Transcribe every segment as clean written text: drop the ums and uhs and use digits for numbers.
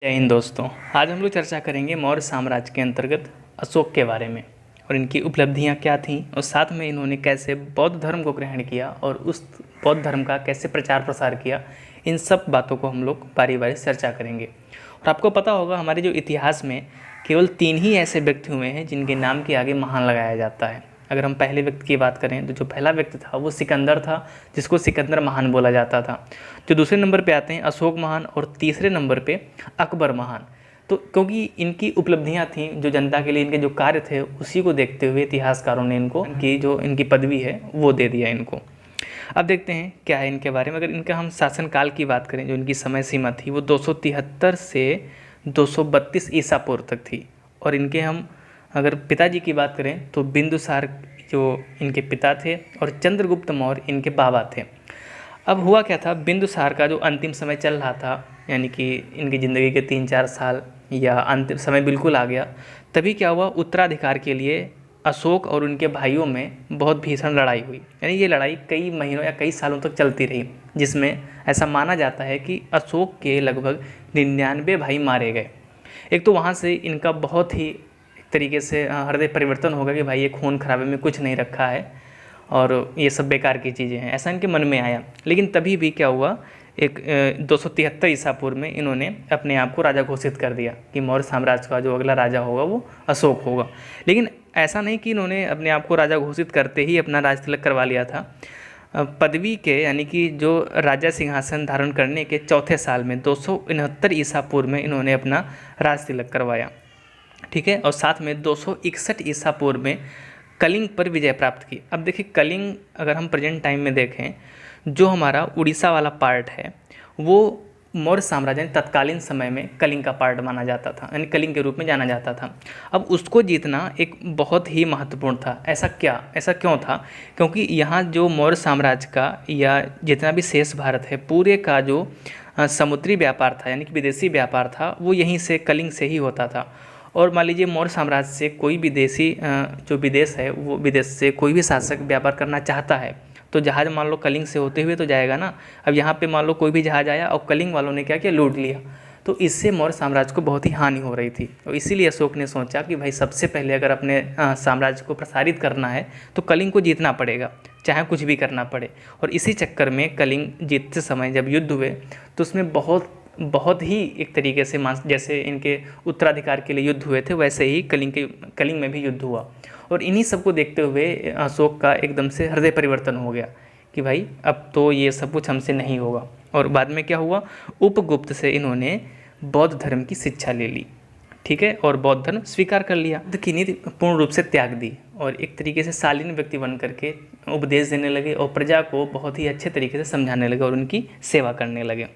जय हिंद दोस्तों। आज हम लोग चर्चा करेंगे मौर्य साम्राज्य के अंतर्गत अशोक के बारे में और इनकी उपलब्धियां क्या थीं और साथ में इन्होंने कैसे बौद्ध धर्म को ग्रहण किया और उस बौद्ध धर्म का कैसे प्रचार प्रसार किया। इन सब बातों को हम लोग बारी बारी चर्चा करेंगे। और आपको पता होगा हमारे जो इतिहास में केवल 3 ही ऐसे व्यक्ति हुए हैं जिनके नाम के आगे महान लगाया जाता है। अगर हम पहले व्यक्ति की बात करें तो जो पहला व्यक्ति था वो सिकंदर था, जिसको सिकंदर महान बोला जाता था। जो दूसरे नंबर पे आते हैं अशोक महान और तीसरे नंबर पे अकबर महान। तो क्योंकि इनकी उपलब्धियां थीं, जो जनता के लिए इनके जो कार्य थे उसी को देखते हुए इतिहासकारों ने इनको इनकी पदवी है वो दे दिया इनको। अब देखते हैं क्या है इनके बारे में। अगर इनका हम शासनकाल की बात करें, जो इनकी समय सीमा थी वो 273 से 232 ईसा पूर्व तक थी। और इनके हम अगर पिताजी की बात करें तो बिंदुसार जो इनके पिता थे और चंद्रगुप्त मौर्य इनके बाबा थे। अब हुआ क्या था, बिंदुसार का जो अंतिम समय चल रहा था, यानी कि इनकी ज़िंदगी के 3-4 साल या अंतिम समय बिल्कुल आ गया, तभी क्या हुआ, उत्तराधिकार के लिए अशोक और उनके भाइयों में बहुत भीषण लड़ाई हुई। यानी ये लड़ाई कई महीनों या कई सालों तक चलती रही, जिसमें ऐसा माना जाता है कि अशोक के लगभग 99 भाई मारे गए। एक तो वहाँ से इनका बहुत ही तरीके से हृदय परिवर्तन होगा कि भाई ये खून खराबे में कुछ नहीं रखा है और ये सब बेकार की चीज़ें हैं, ऐसा इनके मन में आया। लेकिन तभी भी क्या हुआ, एक 273 ईसा पूर्व में इन्होंने अपने आप को राजा घोषित कर दिया कि मौर्य साम्राज्य का जो अगला राजा होगा वो अशोक होगा। लेकिन ऐसा नहीं कि इन्होंने अपने आप को राजा घोषित करते ही अपना राज तिलक करवा लिया था। पदवी के यानी कि जो राजा सिंहासन धारण करने के चौथे साल में 269 ईसा पूर्व में इन्होंने अपना राज तिलक करवाया, ठीक है। और साथ में 261 ईसा पूर्व में कलिंग पर विजय प्राप्त की। अब देखिए कलिंग अगर हम प्रेजेंट टाइम में देखें, जो हमारा उड़ीसा वाला पार्ट है वो मौर्य साम्राज्य तत्कालीन समय में कलिंग का पार्ट माना जाता था, यानी कलिंग के रूप में जाना जाता था। अब उसको जीतना एक बहुत ही महत्वपूर्ण था। ऐसा क्यों था, क्योंकि यहाँ जो मौर्य साम्राज्य का या जितना भी शेष भारत है पूरे का जो समुद्री व्यापार था यानी कि विदेशी व्यापार था वो यहीं से कलिंग से ही होता था। और मान लीजिए मौर्य साम्राज्य से कोई विदेशी जो विदेश है वो विदेश से कोई भी शासक व्यापार करना चाहता है तो जहाज़ मान लो कलिंग से होते हुए तो जाएगा ना। अब यहाँ पे मान लो कोई भी जहाज़ आया और कलिंग वालों ने क्या किया, लूट लिया, तो इससे मौर्य साम्राज्य को बहुत ही हानि हो रही थी। और इसीलिए अशोक ने सोचा कि भाई सबसे पहले अगर अपने साम्राज्य को प्रसारित करना है तो कलिंग को जीतना पड़ेगा, चाहे कुछ भी करना पड़े। और इसी चक्कर में कलिंग जीतते समय जब युद्ध हुए तो उसमें बहुत ही एक तरीके से जैसे इनके उत्तराधिकार के लिए युद्ध हुए थे वैसे ही कलिंग में भी युद्ध हुआ। और इन्हीं सब को देखते हुए अशोक का एकदम से हृदय परिवर्तन हो गया कि भाई अब तो ये सब कुछ हमसे नहीं होगा। और बाद में क्या हुआ, उपगुप्त से इन्होंने बौद्ध धर्म की शिक्षा ले ली, ठीक है, और बौद्ध धर्म स्वीकार कर लिया। की नीति पूर्ण रूप से त्याग दी और एक तरीके से शालीन व्यक्ति बन करके उपदेश देने लगे और प्रजा को बहुत ही अच्छे तरीके से समझाने लगे और उनकी सेवा करने लगे।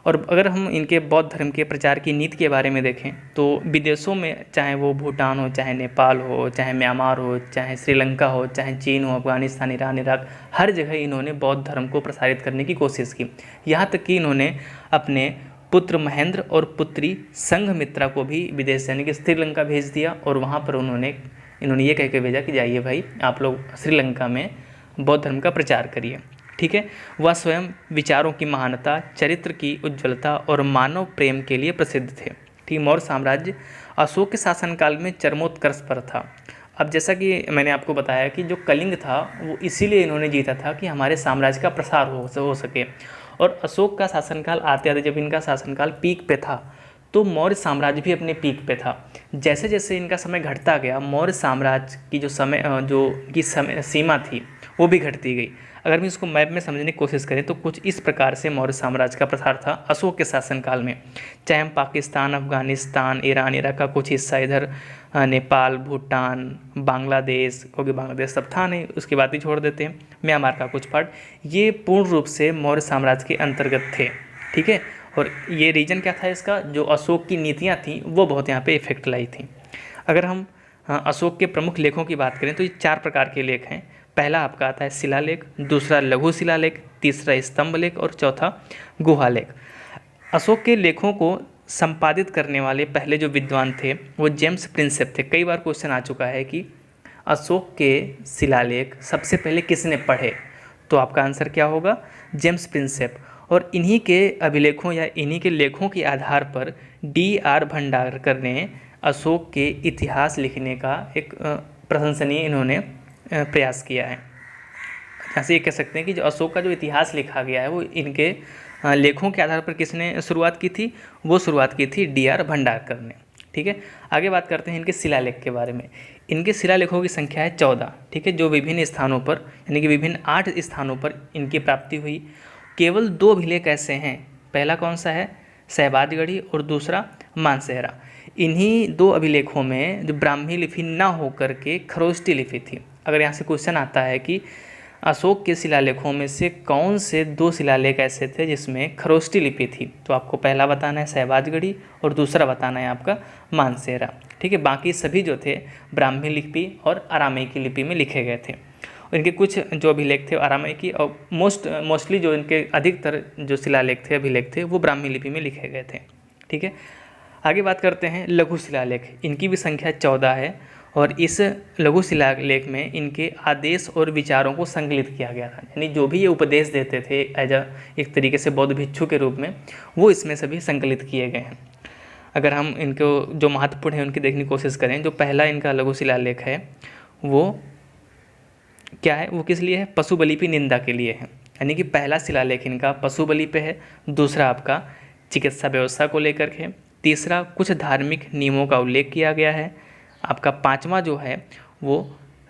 और अगर हम इनके बौद्ध धर्म के प्रचार की नीति के बारे में देखें तो विदेशों में, चाहे वो भूटान हो, चाहे नेपाल हो, चाहे म्यांमार हो, चाहे श्रीलंका हो, चाहे चीन हो, अफगानिस्तान, ईरान, इराक, हर जगह इन्होंने बौद्ध धर्म को प्रसारित करने की कोशिश की। यहाँ तक कि इन्होंने अपने पुत्र महेंद्र और पुत्री संघमित्रा को भी विदेश यानी कि श्रीलंका भेज दिया। और वहाँ पर उन्होंने ये कह के भेजा कि जाइए भाई आप लोग श्रीलंका में बौद्ध धर्म का प्रचार करिए, ठीक है। वह स्वयं विचारों की महानता, चरित्र की उज्ज्वलता और मानव प्रेम के लिए प्रसिद्ध थे, ठीक। मौर्य साम्राज्य अशोक के शासनकाल में चरमोत्कर्ष पर था। अब जैसा कि मैंने आपको बताया कि जो कलिंग था वो इसीलिए इन्होंने जीता था कि हमारे साम्राज्य का प्रसार हो सके। और अशोक का शासनकाल आते आते जब इनका शासनकाल पीक पे था तो मौर्य साम्राज्य भी अपने पीक पे था। जैसे जैसे इनका समय घटता गया मौर्य साम्राज्य की जो समय सीमा थी वो भी घटती गई। अगर हम इसको मैप में समझने की कोशिश करें तो कुछ इस प्रकार से मौर्य साम्राज्य का प्रसार था अशोक के शासनकाल में। चाहे हम पाकिस्तान, अफगानिस्तान, ईरान, इराक का कुछ हिस्सा, इधर नेपाल, भूटान, बांग्लादेश, क्योंकि बांग्लादेश सब था नहीं उसकी बात ही छोड़ देते हैं, म्यांमार का कुछ पार्ट, ये पूर्ण रूप से मौर्य साम्राज्य के अंतर्गत थे, ठीक है। और ये रीजन क्या था इसका, जो अशोक की नीतियाँ थीं वो बहुत यहाँ पे इफेक्ट लाई थी। अगर हम अशोक के प्रमुख लेखों की बात करें तो ये 4 प्रकार के लेख हैं। पहला आपका आता है शिलालेख, दूसरा लघु शिलालेख, तीसरा स्तंभ लेख और चौथा गुहा लेख। अशोक के लेखों को संपादित करने वाले पहले जो विद्वान थे वो जेम्स प्रिंसेप थे। कई बार क्वेश्चन आ चुका है कि अशोक के शिलालेख सबसे पहले किसने पढ़े, तो आपका आंसर क्या होगा, जेम्स प्रिंसेप। और इन्हीं के अभिलेखों या इन्हीं के लेखों के आधार पर D.R. भंडारकर ने अशोक के इतिहास लिखने का एक प्रशंसनीय इन्होंने प्रयास किया है। यहाँ से ये कह सकते हैं कि जो अशोक का जो इतिहास लिखा गया है वो इनके लेखों के आधार पर किसने शुरुआत की थी, वो शुरुआत की थी D.R. भंडारकर ने। ठीक है, आगे बात करते हैं इनके शिलालेख के बारे में। इनके शिलालेखों की संख्या है 14। ठीक है, जो विभिन्न स्थानों पर यानी कि विभिन्न 8 स्थानों पर इनकी प्राप्ति हुई। केवल 2 अभिलेख ऐसे हैं, पहला कौन सा है, सहबाजगढ़ी, और दूसरा मानसेहरा। इन्हीं 2 अभिलेखों में जो ब्राह्मी लिपि ना होकर के खरोष्टी लिपि थी। अगर यहाँ से क्वेश्चन आता है कि अशोक के शिलालेखों में से कौन से 2 शिलालेख ऐसे थे जिसमें खरोष्टी लिपि थी, तो आपको पहला बताना है सहबाजगढ़ी और दूसरा बताना है आपका मानसेहरा। ठीक है, बाकी सभी जो थे ब्राह्मी लिपि और अरामी की लिपि में लिखे गए थे। और इनके कुछ जो अभिलेख थे अरामी की, और मोस्टली जो इनके अधिकतर जो शिलालेख थे अभिलेख थे वो ब्राह्मी लिपि में लिखे गए थे। ठीक है, आगे बात करते हैं लघु शिलालेख। इनकी भी संख्या 14 है और इस लघु शिलालेख में इनके आदेश और विचारों को संकलित किया गया था, यानी जो भी ये उपदेश देते थे एक तरीके से बौद्ध भिक्षु के रूप में, वो इसमें सभी संकलित किए गए हैं। अगर हम इनको जो महत्वपूर्ण है उनकी देखने की कोशिश करें, जो पहला इनका लघु शिलालेख है वो क्या है, वो किस लिए है, पशु बलि की निंदा के लिए है। यानी कि पहला शिलालेख इनका पशु बलि पे है, दूसरा आपका चिकित्सा व्यवस्था को लेकर के, तीसरा कुछ धार्मिक नियमों का उल्लेख किया गया है, आपका 5वां जो है वो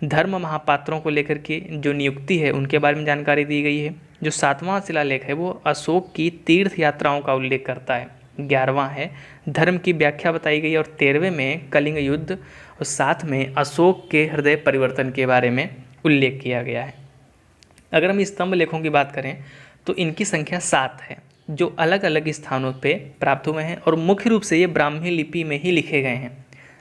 धर्म महापात्रों को लेकर के जो नियुक्ति है उनके बारे में जानकारी दी गई है। जो 7वां शिलालेख है वो अशोक की तीर्थ यात्राओं का उल्लेख करता है। 11वां है धर्म की व्याख्या बताई गई है और 13वें में कलिंग युद्ध और साथ में अशोक के हृदय परिवर्तन के बारे में उल्लेख किया गया है। अगर हम स्तंभ लेखों की बात करें तो इनकी संख्या 7 है, जो अलग अलग स्थानों पे प्राप्त हुए हैं और मुख्य रूप से ये ब्राह्मी लिपि में ही लिखे गए हैं।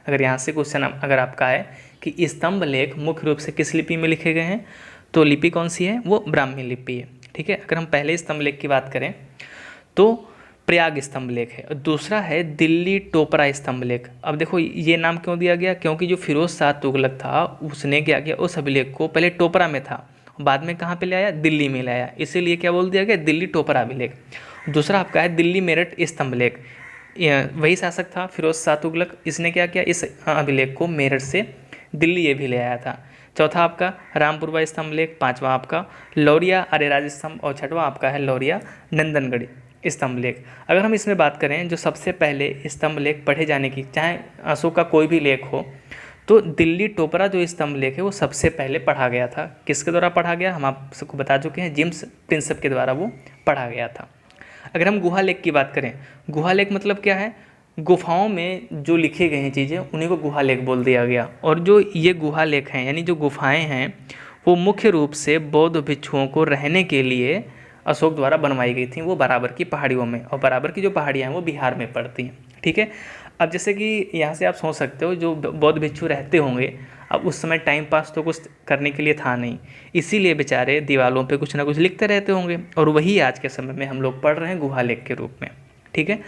अगर यहाँ से क्वेश्चन अगर आपका है कि स्तंभ लेख मुख्य रूप से किस लिपि में लिखे गए हैं, तो लिपि कौन सी है, वो ब्राह्मी लिपि है। ठीक है, अगर हम पहले स्तंभ लेख की बात करें तो प्रयाग स्तंभ लेख है और दूसरा है दिल्ली टोपरा स्तंभ लेख। अब देखो ये नाम क्यों दिया गया, क्योंकि जो फिरोज शाह तुगलक था उसने क्या किया, उस अभिलेख को पहले टोपरा में था, बाद में कहाँ पे ले आया, दिल्ली में ले आया, इसीलिए क्या बोल दिया गया, दिल्ली टोपरा अभिलेख। दूसरा आपका है दिल्ली मेरठ स्तंभ लेख। वही शासक था फिरोज शाह तुगलक, इसने क्या किया, इस अभिलेख को मेरठ से दिल्ली ये भी ले आया था। चौथा आपका रामपुरवा स्तंभ लेख, 5वां आपका लौरिया अरेराज स्तंभ और 6वां आपका है लौरिया नंदनगढ़ी स्तंभ लेख। अगर हम इसमें बात करें जो सबसे पहले स्तंभ लेख पढ़े जाने की, चाहे अशोक का कोई भी लेख हो, तो दिल्ली टोपरा जो स्तंभ लेख है वो सबसे पहले पढ़ा गया था। किसके द्वारा पढ़ा गया, हम आप सबको बता चुके हैं, जेम्स प्रिंसेप के द्वारा वो पढ़ा गया था। अगर हम गुहा लेख की बात करें, गुहा लेख मतलब क्या है, गुफाओं में जो लिखी गई हैं चीज़ें उन्हीं को गुहा लेख बोल दिया गया। और जो ये गुहा लेख हैं यानी जो गुफाएं हैं वो मुख्य रूप से बौद्ध भिक्षुओं को रहने के लिए अशोक द्वारा बनवाई गई थी, वो बराबर की पहाड़ियों में, और बराबर की जो पहाड़ियाँ हैं वो बिहार में पड़ती हैं। ठीक है, अब जैसे कि यहाँ से आप सोच सकते हो जो बौद्ध भिक्षु रहते होंगे, अब उस समय टाइम पास तो कुछ करने के लिए था नहीं, इसीलिए बेचारे दीवारों पे कुछ ना कुछ लिखते रहते होंगे, और वही आज के समय में हम लोग पढ़ रहे हैं गुहा लेख के रूप में। ठीक है,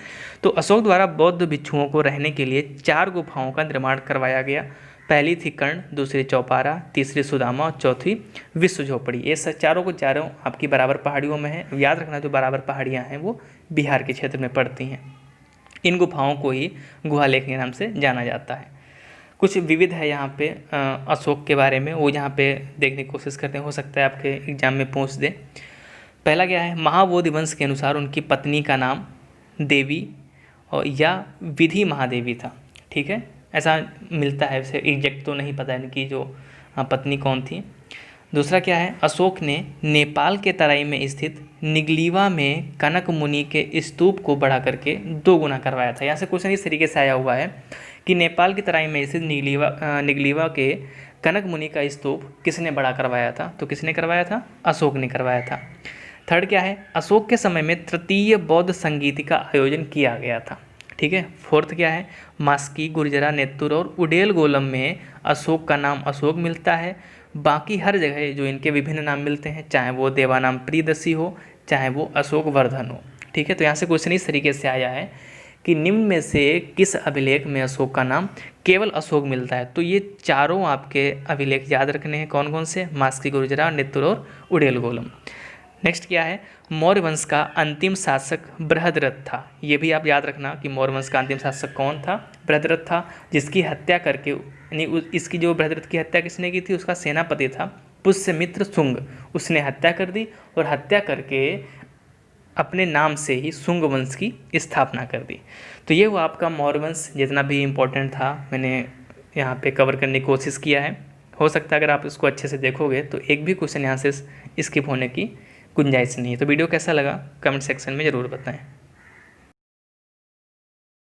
तो अशोक द्वारा बौद्ध भिक्षुओं को रहने के लिए 4 गुफाओं का निर्माण करवाया गया। पहली थी कर्ण, दूसरी चौपारा, तीसरी सुदामा और चौथी विश्व झोपड़ी। ये चारों को चारों आपकी बराबर पहाड़ियों में है। याद रखना जो बराबर पहाड़ियाँ हैं वो बिहार के क्षेत्र में पड़ती हैं। इन गुफाओं को ही गुहा लेख के नाम से जाना जाता है। कुछ विविध है यहाँ पे अशोक के बारे में, वो यहाँ पे देखने की कोशिश करते हैं, हो सकता है आपके एग्जाम में पूछ दे। पहला क्या है, महाबोधि वंश के अनुसार उनकी पत्नी का नाम देवी और या विधि महादेवी था। ठीक है, ऐसा मिलता है, वैसे एग्जैक्ट तो नहीं पता है इनकी जो पत्नी कौन थी। दूसरा क्या है, अशोक ने नेपाल के तराई में स्थित निगलीवा में कनक मुनि के स्तूप को बढ़ा करके 2 गुना करवाया था। यहाँ से क्वेश्चन इस तरीके से आया हुआ है कि नेपाल की तराई में स्थित निगलीवा के कनक मुनि का स्तूप किसने बड़ा करवाया था, तो किसने करवाया था, अशोक ने करवाया था। थर्ड क्या है, अशोक के समय में तृतीय बौद्ध संगीति का आयोजन किया गया था। ठीक है, फोर्थ क्या है, मास्की, गुर्जरा, नेत्तुर और उडेल गोलम में अशोक का नाम अशोक मिलता है। बाकी हर जगह जो इनके विभिन्न नाम मिलते हैं, चाहे वो देवानाम प्रियदर्शी हो, चाहे वो अशोक वर्धन हो। ठीक है, तो यहाँ से क्वेश्चन इस तरीके से आया है कि निम्न में से किस अभिलेख में अशोक का नाम केवल अशोक मिलता है। तो ये चारों आपके अभिलेख याद रखने हैं, कौन कौन से, मास्की, गुर्जरा, नेत्तुर और उडेल गोलम। नेक्स्ट क्या है, मौर्य वंश का अंतिम शासक बृहद्रथ था। ये भी आप याद रखना कि मौर्य वंश का अंतिम शासक कौन था, बृहद्रथ था, जिसकी हत्या करके यानी इसकी जो बृहद्रथ की हत्या किसने की थी, उसका सेनापति था पुष्यमित्र शुंग, उसने हत्या कर दी और हत्या करके अपने नाम से ही शुंग वंश की स्थापना कर दी। तो ये हुआ आपका मौर्य वंश, जितना भी इम्पोर्टेंट था मैंने यहाँ पे कवर करने की कोशिश किया है। हो सकता है अगर आप इसको अच्छे से देखोगे तो एक भी क्वेश्चन यहाँ से स्किप होने की गुंजाइश नहीं है। तो वीडियो कैसा लगा कमेंट सेक्शन में ज़रूर बताएं।